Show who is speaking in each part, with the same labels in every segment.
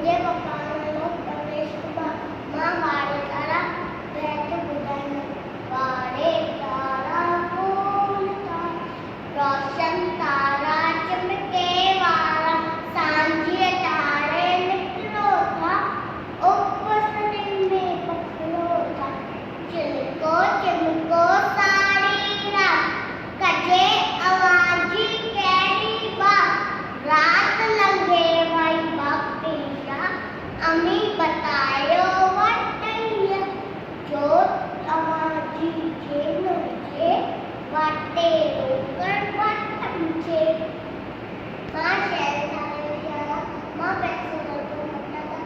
Speaker 1: मुंहिंजे मकान में प्रवेश मां वारे तारा बैठ ॿुधाईंदमि वारे तारा कोन तारा रोशन तारा चमके वारा सांझे तारे निकलो था उपसनी में पकड़ो था चिलको चिमको सारी रात कजे आवाजी कैरी बात रात लंघे भाई बापेशा अमी बतायो वटैया जो आवाजी जे मुझे वाटे रोकर वटमचे मां शहर सारे विचारा मां पैसे तो मतलब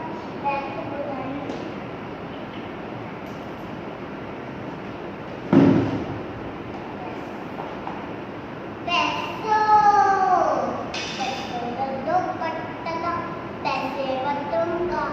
Speaker 1: बैठ बुधाई पैसो पैसो दो पट्टका पैसे वतुंगा